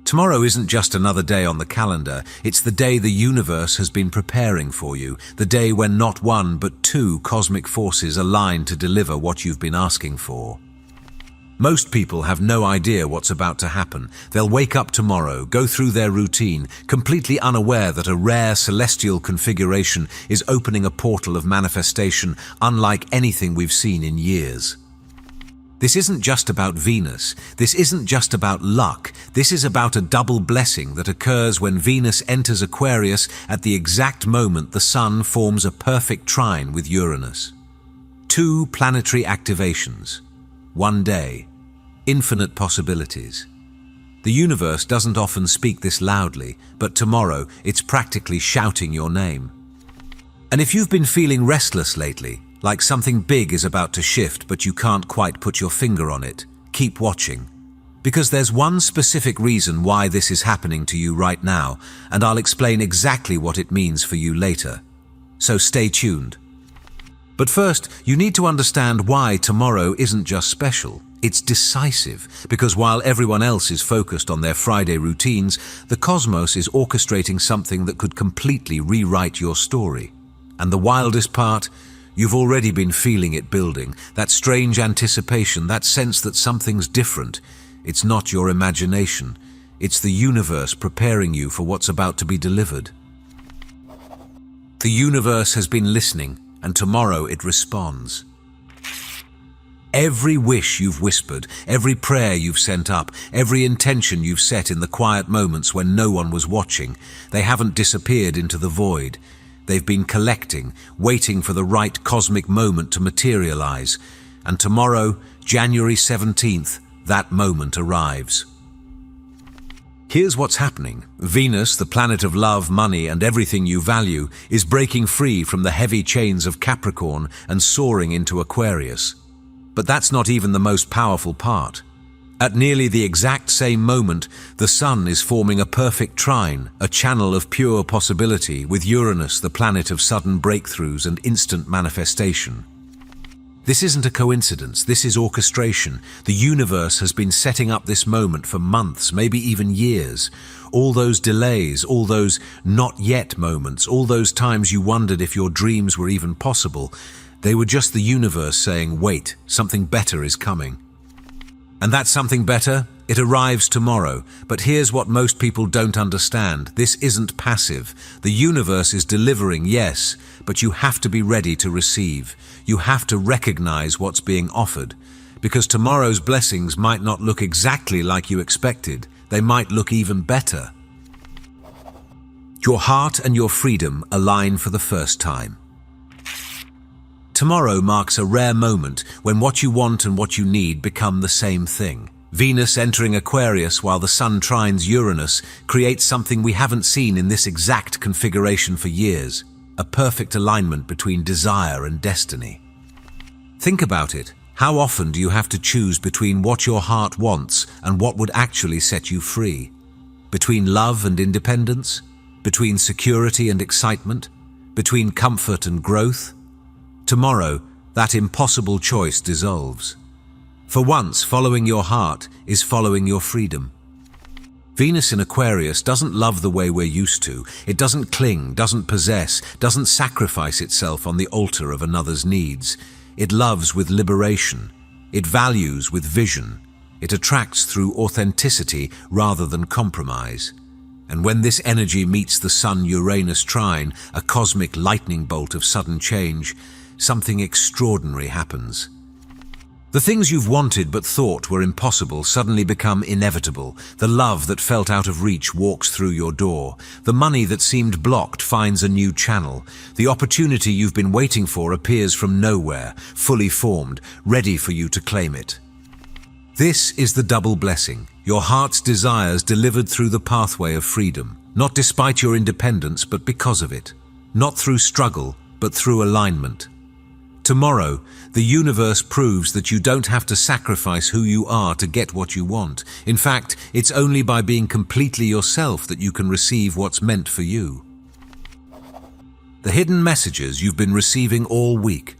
Tomorrow isn't just another day on the calendar, it's the day the universe has been preparing for you, the day when not one but two cosmic forces align to deliver what you've been asking for. Most people have no idea what's about to happen. They'll wake up tomorrow, go through their routine, completely unaware that a rare celestial configuration is opening a portal of manifestation unlike anything we've seen in years. This isn't just about Venus. This isn't just about luck. This is about a double blessing that occurs when Venus enters Aquarius at the exact moment the Sun forms a perfect trine with Uranus. Two planetary activations. One day. Infinite possibilities. The universe doesn't often speak this loudly, but tomorrow it's practically shouting your name. And if you've been feeling restless lately, like something big is about to shift but you can't quite put your finger on it, keep watching. Because there's one specific reason why this is happening to you right now, and I'll explain exactly what it means for you later. So stay tuned. But first, you need to understand why tomorrow isn't just special. It's decisive, because while everyone else is focused on their Friday routines, the cosmos is orchestrating something that could completely rewrite your story. And the wildest part? You've already been feeling it building, that strange anticipation, that sense that something's different. It's not your imagination. It's the universe preparing you for what's about to be delivered. The universe has been listening, and tomorrow it responds. Every wish you've whispered, every prayer you've sent up, every intention you've set in the quiet moments when no one was watching, they haven't disappeared into the void. They've been collecting, waiting for the right cosmic moment to materialize. And tomorrow, January 17th, that moment arrives. Here's what's happening. Venus, the planet of love, money, and everything you value, is breaking free from the heavy chains of Capricorn and soaring into Aquarius. But that's not even the most powerful part. At nearly the exact same moment, the Sun is forming a perfect trine, a channel of pure possibility, with Uranus, the planet of sudden breakthroughs and instant manifestation. This isn't a coincidence, this is orchestration. The universe has been setting up this moment for months, maybe even years. All those delays, all those not yet moments, all those times you wondered if your dreams were even possible, they were just the universe saying, wait, something better is coming. And that something better, it arrives tomorrow. But here's what most people don't understand. This isn't passive. The universe is delivering, yes, but you have to be ready to receive. You have to recognize what's being offered. Because tomorrow's blessings might not look exactly like you expected. They might look even better. Your heart and your freedom align for the first time. Tomorrow marks a rare moment when what you want and what you need become the same thing. Venus entering Aquarius while the Sun trines Uranus creates something we haven't seen in this exact configuration for years, a perfect alignment between desire and destiny. Think about it. How often do you have to choose between what your heart wants and what would actually set you free? Between love and independence? Between security and excitement? Between comfort and growth? Tomorrow, that impossible choice dissolves. For once, following your heart is following your freedom. Venus in Aquarius doesn't love the way we're used to. It doesn't cling, doesn't possess, doesn't sacrifice itself on the altar of another's needs. It loves with liberation. It values with vision. It attracts through authenticity rather than compromise. And when this energy meets the Sun-Uranus trine, a cosmic lightning bolt of sudden change, something extraordinary happens. The things you've wanted but thought were impossible suddenly become inevitable. The love that felt out of reach walks through your door. The money that seemed blocked finds a new channel. The opportunity you've been waiting for appears from nowhere, fully formed, ready for you to claim it. This is the double blessing, your heart's desires delivered through the pathway of freedom, not despite your independence but because of it, not through struggle but through alignment. Tomorrow, the universe proves that you don't have to sacrifice who you are to get what you want. In fact, it's only by being completely yourself that you can receive what's meant for you. The hidden messages you've been receiving all week.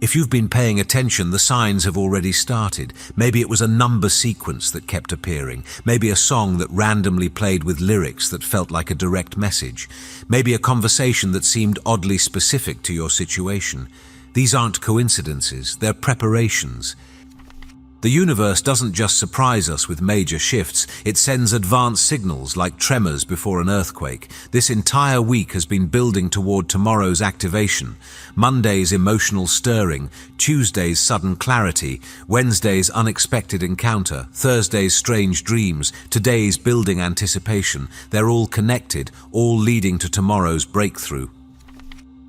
If you've been paying attention, the signs have already started. Maybe it was a number sequence that kept appearing. Maybe a song that randomly played with lyrics that felt like a direct message. Maybe a conversation that seemed oddly specific to your situation. These aren't coincidences, they're preparations. The universe doesn't just surprise us with major shifts, it sends advanced signals like tremors before an earthquake. This entire week has been building toward tomorrow's activation. Monday's emotional stirring, Tuesday's sudden clarity, Wednesday's unexpected encounter, Thursday's strange dreams, today's building anticipation. They're all connected, all leading to tomorrow's breakthrough.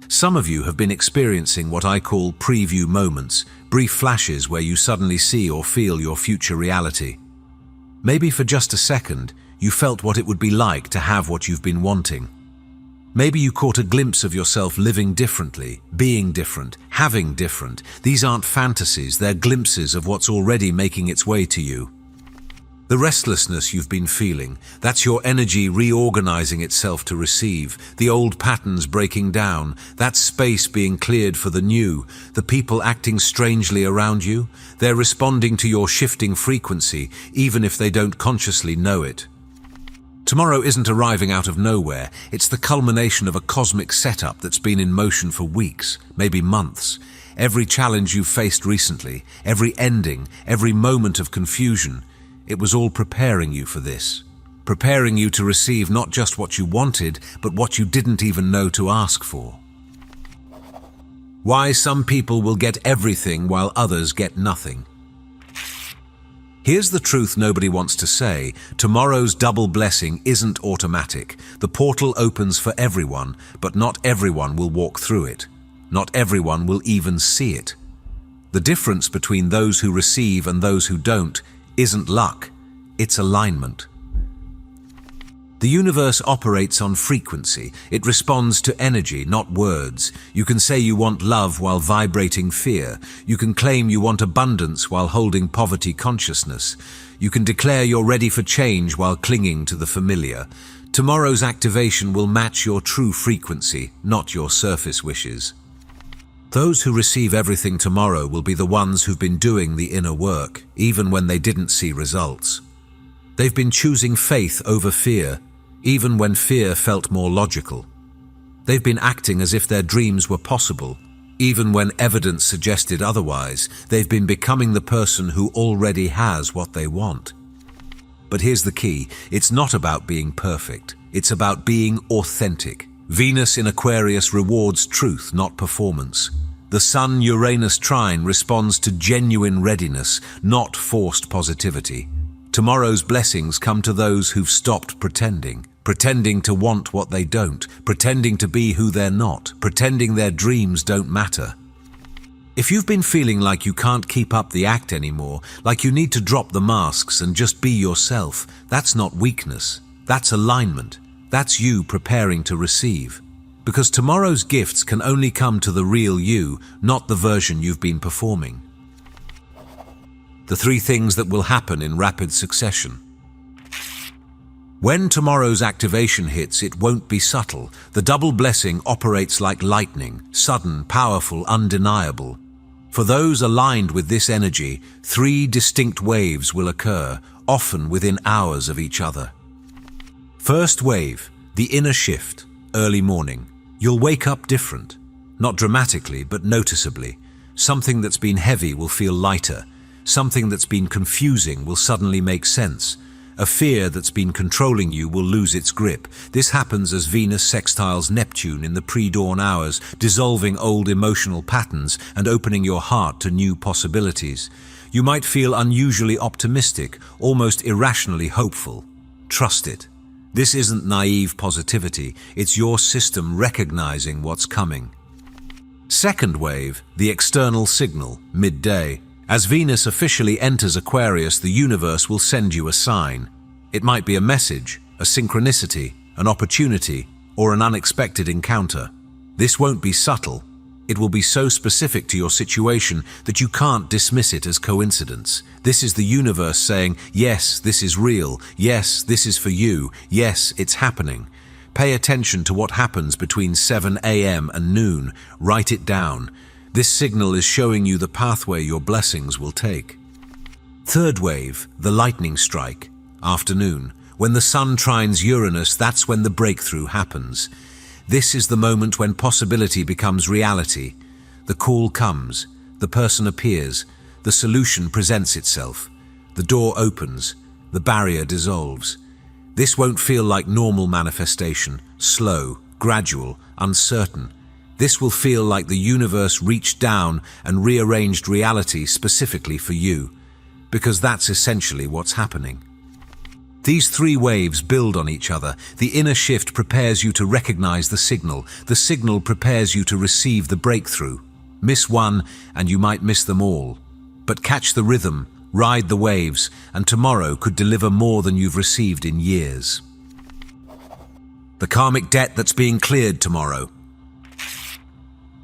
Some of you have been experiencing what I call preview moments, brief flashes where you suddenly see or feel your future reality. Maybe for just a second, you felt what it would be like to have what you've been wanting. Maybe you caught a glimpse of yourself living differently, being different, having different. These aren't fantasies, they're glimpses of what's already making its way to you. The restlessness you've been feeling, that's your energy reorganizing itself to receive, the old patterns breaking down, that space being cleared for the new, the people acting strangely around you, they're responding to your shifting frequency, even if they don't consciously know it. Tomorrow isn't arriving out of nowhere, it's the culmination of a cosmic setup that's been in motion for weeks, maybe months. Every challenge you've faced recently, every ending, every moment of confusion, it was all preparing you for this, preparing you to receive not just what you wanted, but what you didn't even know to ask for. Why some people will get everything while others get nothing. Here's the truth nobody wants to say. Tomorrow's double blessing isn't automatic. The portal opens for everyone, but not everyone will walk through it. Not everyone will even see it. The difference between those who receive and those who don't isn't luck, it's alignment. The universe operates on frequency. It responds to energy, not words. You can say you want love while vibrating fear. You can claim you want abundance while holding poverty consciousness. You can declare you're ready for change while clinging to the familiar. Tomorrow's activation will match your true frequency, not your surface wishes. Those who receive everything tomorrow will be the ones who've been doing the inner work, even when they didn't see results. They've been choosing faith over fear, even when fear felt more logical. They've been acting as if their dreams were possible, even when evidence suggested otherwise. They've been becoming the person who already has what they want. But here's the key, it's not about being perfect, it's about being authentic. Venus in Aquarius rewards truth, not performance. The Sun-Uranus trine responds to genuine readiness, not forced positivity. Tomorrow's blessings come to those who've stopped pretending to want what they don't, pretending to be who they're not, pretending their dreams don't matter. If you've been feeling like you can't keep up the act anymore, like you need to drop the masks and just be yourself, that's not weakness, that's alignment. That's you preparing to receive. Because tomorrow's gifts can only come to the real you, not the version you've been performing. The 3 things that will happen in rapid succession. When tomorrow's activation hits, it won't be subtle. The double blessing operates like lightning, sudden, powerful, undeniable. For those aligned with this energy, 3 distinct waves will occur, often within hours of each other. First wave, the inner shift, early morning. You'll wake up different. Not dramatically, but noticeably. Something that's been heavy will feel lighter. Something that's been confusing will suddenly make sense. A fear that's been controlling you will lose its grip. This happens as Venus sextiles Neptune in the pre-dawn hours, dissolving old emotional patterns and opening your heart to new possibilities. You might feel unusually optimistic, almost irrationally hopeful. Trust it. This isn't naive positivity, it's your system recognizing what's coming. Second wave, the external signal, midday. As Venus officially enters Aquarius, the universe will send you a sign. It might be a message, a synchronicity, an opportunity, or an unexpected encounter. This won't be subtle. It will be so specific to your situation that you can't dismiss it as coincidence. This is the universe saying, yes, this is real. Yes, this is for you. Yes, it's happening. Pay attention to what happens between 7 a.m. and noon. Write it down. This signal is showing you the pathway your blessings will take. Third wave, the lightning strike. Afternoon. When the sun trines Uranus, that's when the breakthrough happens. This is the moment when possibility becomes reality. The call comes, the person appears, the solution presents itself. The door opens, the barrier dissolves. This won't feel like normal manifestation, slow, gradual, uncertain. This will feel like the universe reached down and rearranged reality specifically for you, because that's essentially what's happening. These three waves build on each other. The inner shift prepares you to recognize the signal prepares you to receive the breakthrough. Miss one and you might miss them all. But catch the rhythm, ride the waves, and tomorrow could deliver more than you've received in years. The karmic debt that's being cleared tomorrow.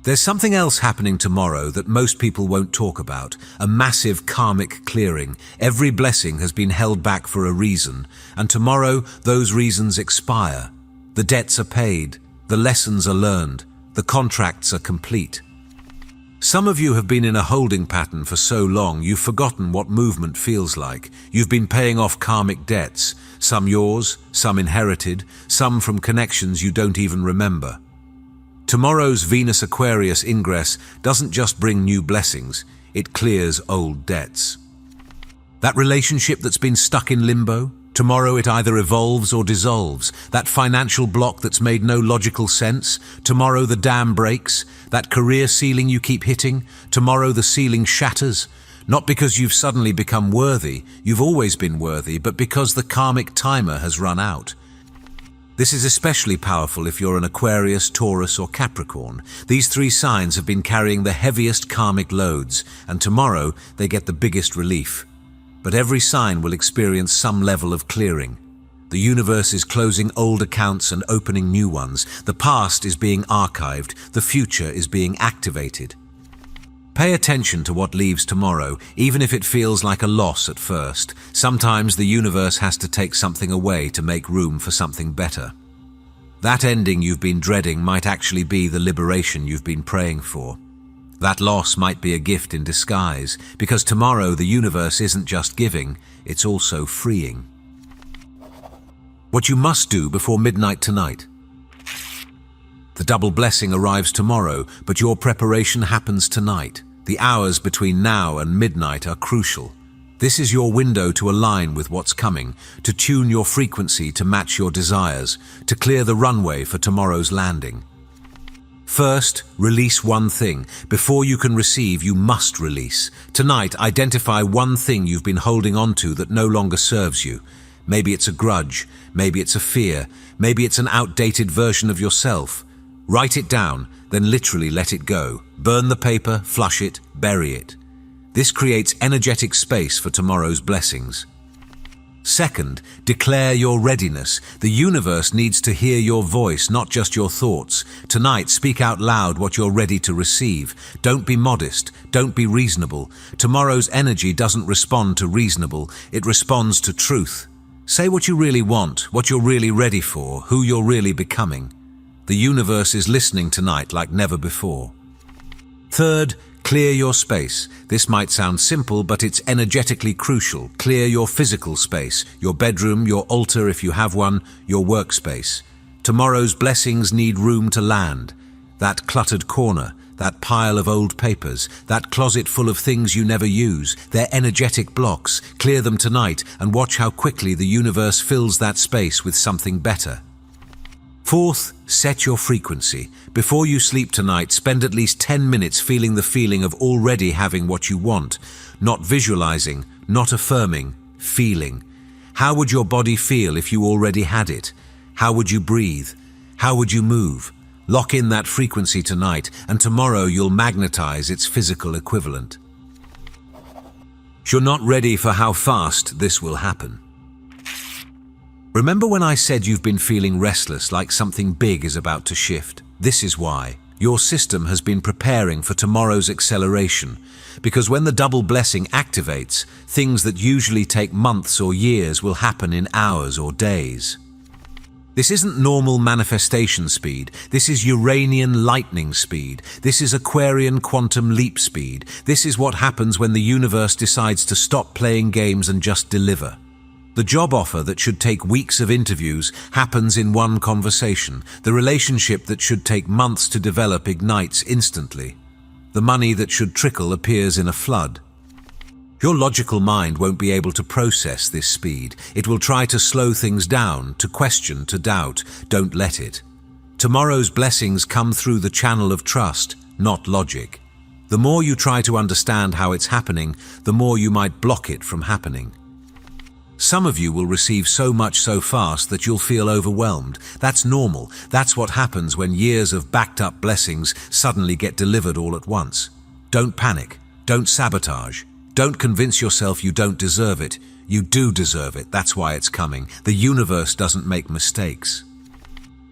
There's something else happening tomorrow that most people won't talk about, a massive karmic clearing. Every blessing has been held back for a reason, and tomorrow those reasons expire. The debts are paid, the lessons are learned, the contracts are complete. Some of you have been in a holding pattern for so long you've forgotten what movement feels like. You've been paying off karmic debts, some yours, some inherited, some from connections you don't even remember. Tomorrow's Venus Aquarius ingress doesn't just bring new blessings, it clears old debts. That relationship that's been stuck in limbo, tomorrow it either evolves or dissolves. That financial block that's made no logical sense, tomorrow the dam breaks. That career ceiling you keep hitting, tomorrow the ceiling shatters. Not because you've suddenly become worthy, you've always been worthy, but because the karmic timer has run out. This is especially powerful if you're an Aquarius, Taurus, or Capricorn. These three signs have been carrying the heaviest karmic loads, and tomorrow they get the biggest relief. But every sign will experience some level of clearing. The universe is closing old accounts and opening new ones. The past is being archived, the future is being activated. Pay attention to what leaves tomorrow, even if it feels like a loss at first. Sometimes the universe has to take something away to make room for something better. That ending you've been dreading might actually be the liberation you've been praying for. That loss might be a gift in disguise, because tomorrow the universe isn't just giving, it's also freeing. What you must do before midnight tonight. The double blessing arrives tomorrow, but your preparation happens tonight. The hours between now and midnight are crucial. This is your window to align with what's coming, to tune your frequency to match your desires, to clear the runway for tomorrow's landing. First, release one thing. Before you can receive, you must release. Tonight, identify one thing you've been holding on to that no longer serves you. Maybe it's a grudge, maybe it's a fear, maybe it's an outdated version of yourself. Write it down, then literally let it go. Burn the paper, flush it, bury it. This creates energetic space for tomorrow's blessings. Second, declare your readiness. The universe needs to hear your voice, not just your thoughts. Tonight, speak out loud what you're ready to receive. Don't be modest, don't be reasonable. Tomorrow's energy doesn't respond to reasonable, it responds to truth. Say what you really want, what you're really ready for, who you're really becoming. The universe is listening tonight like never before. Third, clear your space. This might sound simple, but it's energetically crucial. Clear your physical space, your bedroom, your altar if you have one, your workspace. Tomorrow's blessings need room to land. That cluttered corner, that pile of old papers, that closet full of things you never use, they're energetic blocks. Clear them tonight and watch how quickly the universe fills that space with something better. Fourth, set your frequency. Before you sleep tonight, spend at least 10 minutes feeling the feeling of already having what you want. Not visualizing, not affirming, feeling. How would your body feel if you already had it? How would you breathe? How would you move? Lock in that frequency tonight, and tomorrow you'll magnetize its physical equivalent. You're not ready for how fast this will happen. Remember when I said you've been feeling restless, like something big is about to shift? This is why. Your system has been preparing for tomorrow's acceleration, because when the double blessing activates, things that usually take months or years will happen in hours or days. This isn't normal manifestation speed. This is Uranian lightning speed. This is Aquarian quantum leap speed. This is what happens when the universe decides to stop playing games and just deliver. The job offer that should take weeks of interviews happens in one conversation. The relationship that should take months to develop ignites instantly. The money that should trickle appears in a flood. Your logical mind won't be able to process this speed. It will try to slow things down, to question, to doubt. Don't let it. Tomorrow's blessings come through the channel of trust, not logic. The more you try to understand how it's happening, the more you might block it from happening. Some of you will receive so much so fast that you'll feel overwhelmed. That's normal. That's what happens when years of backed-up blessings suddenly get delivered all at once. Don't panic. Don't sabotage. Don't convince yourself you don't deserve it. You do deserve it. That's why it's coming. The universe doesn't make mistakes.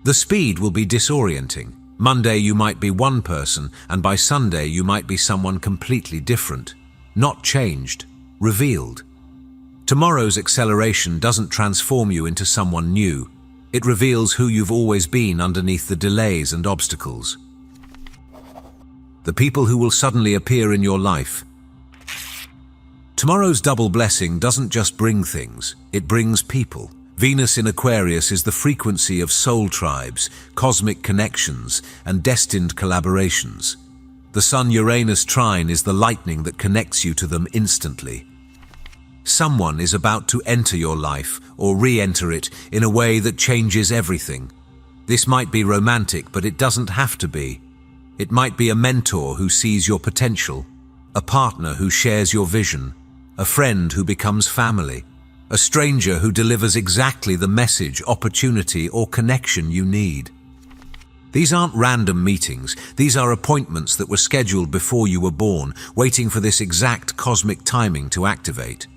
The speed will be disorienting. Monday you might be one person, and by Sunday you might be someone completely different. Not changed. Revealed. Tomorrow's acceleration doesn't transform you into someone new. It reveals who you've always been underneath the delays and obstacles. The people who will suddenly appear in your life. Tomorrow's double blessing doesn't just bring things, it brings people. Venus in Aquarius is the frequency of soul tribes, cosmic connections, and destined collaborations. The Sun-Uranus trine is the lightning that connects you to them instantly. Someone is about to enter your life or re-enter it in a way that changes everything. This might be romantic, but it doesn't have to be. It might be a mentor who sees your potential, a partner who shares your vision, a friend who becomes family, a stranger who delivers exactly the message, opportunity, or connection you need. These aren't random meetings. These are appointments that were scheduled before you were born, waiting for this exact cosmic timing to activate.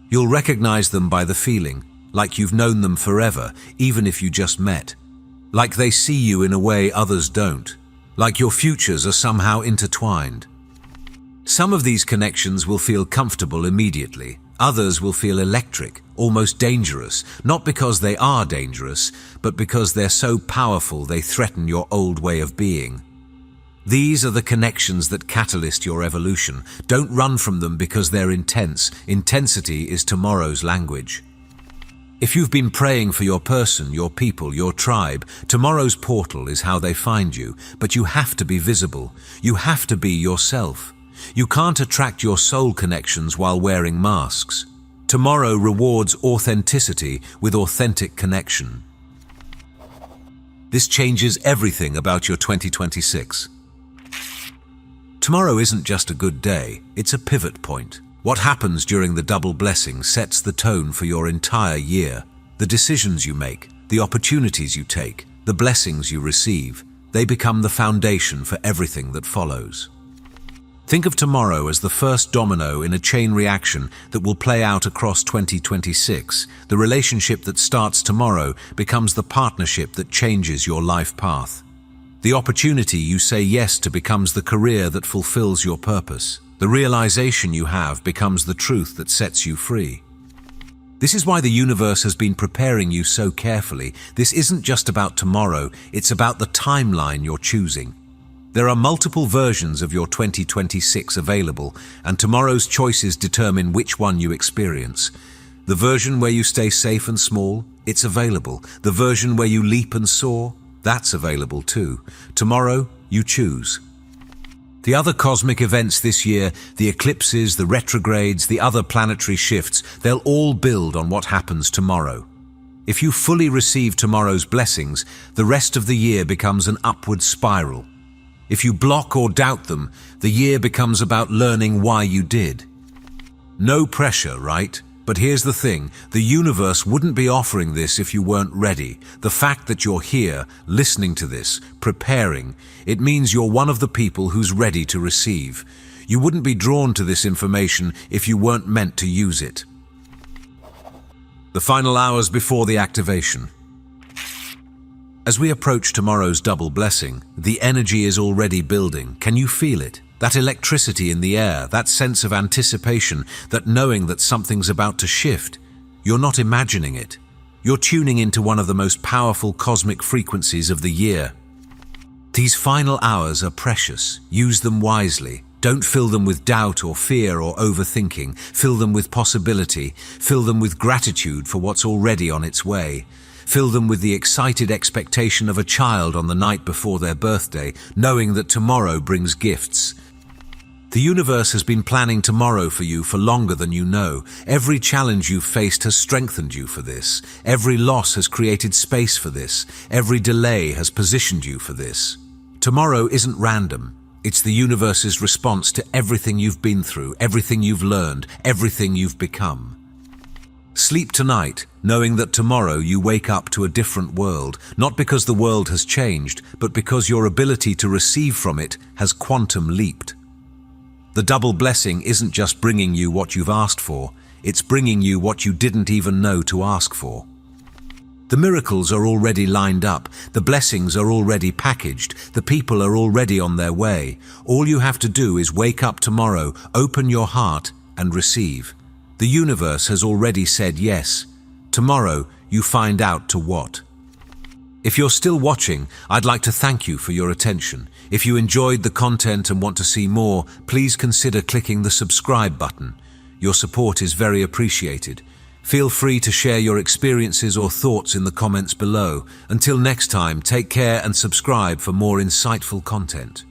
You'll recognize them by the feeling, like you've known them forever, even if you just met. Like they see you in a way others don't. Like your futures are somehow intertwined. Some of these connections will feel comfortable immediately. Others will feel electric, almost dangerous, not because they are dangerous, but because they're so powerful they threaten your old way of being. These are the connections that catalyst your evolution. Don't run from them because they're intense. Intensity is tomorrow's language. If you've been praying for your person, your people, your tribe, tomorrow's portal is how they find you. But you have to be visible. You have to be yourself. You can't attract your soul connections while wearing masks. Tomorrow rewards authenticity with authentic connection. This changes everything about your 2026. Tomorrow isn't just a good day, it's a pivot point. What happens during the double blessing sets the tone for your entire year. The decisions you make, the opportunities you take, the blessings you receive, they become the foundation for everything that follows. Think of tomorrow as the first domino in a chain reaction that will play out across 2026. The relationship that starts tomorrow becomes the partnership that changes your life path. The opportunity you say yes to becomes the career that fulfills your purpose. The realization you have becomes the truth that sets you free. This is why the universe has been preparing you so carefully. This isn't just about tomorrow, it's about the timeline you're choosing. There are multiple versions of your 2026 available, and tomorrow's choices determine which one you experience. The version where you stay safe and small, it's available. The version where you leap and soar, that's available too. Tomorrow, you choose. The other cosmic events this year, the eclipses, the retrogrades, the other planetary shifts, they'll all build on what happens tomorrow. If you fully receive tomorrow's blessings, the rest of the year becomes an upward spiral. If you block or doubt them, the year becomes about learning why you did. No pressure, right? But here's the thing, the universe wouldn't be offering this if you weren't ready. The fact that you're here, listening to this, preparing, it means you're one of the people who's ready to receive. You wouldn't be drawn to this information if you weren't meant to use it. The final hours before the activation. As we approach tomorrow's double blessing, the energy is already building. Can you feel it? That electricity in the air, that sense of anticipation, that knowing that something's about to shift. You're not imagining it. You're tuning into one of the most powerful cosmic frequencies of the year. These final hours are precious. Use them wisely. Don't fill them with doubt or fear or overthinking. Fill them with possibility. Fill them with gratitude for what's already on its way. Fill them with the excited expectation of a child on the night before their birthday, knowing that tomorrow brings gifts. The universe has been planning tomorrow for you for longer than you know. Every challenge you've faced has strengthened you for this. Every loss has created space for this. Every delay has positioned you for this. Tomorrow isn't random. It's the universe's response to everything you've been through, everything you've learned, everything you've become. Sleep tonight, knowing that tomorrow you wake up to a different world, not because the world has changed, but because your ability to receive from it has quantum leaped. The double blessing isn't just bringing you what you've asked for, it's bringing you what you didn't even know to ask for. The miracles are already lined up, the blessings are already packaged, the people are already on their way. All you have to do is wake up tomorrow, open your heart, and receive. The universe has already said yes. Tomorrow, you find out to what. If you're still watching, I'd like to thank you for your attention. If you enjoyed the content and want to see more, please consider clicking the subscribe button. Your support is very appreciated. Feel free to share your experiences or thoughts in the comments below. Until next time, take care and subscribe for more insightful content.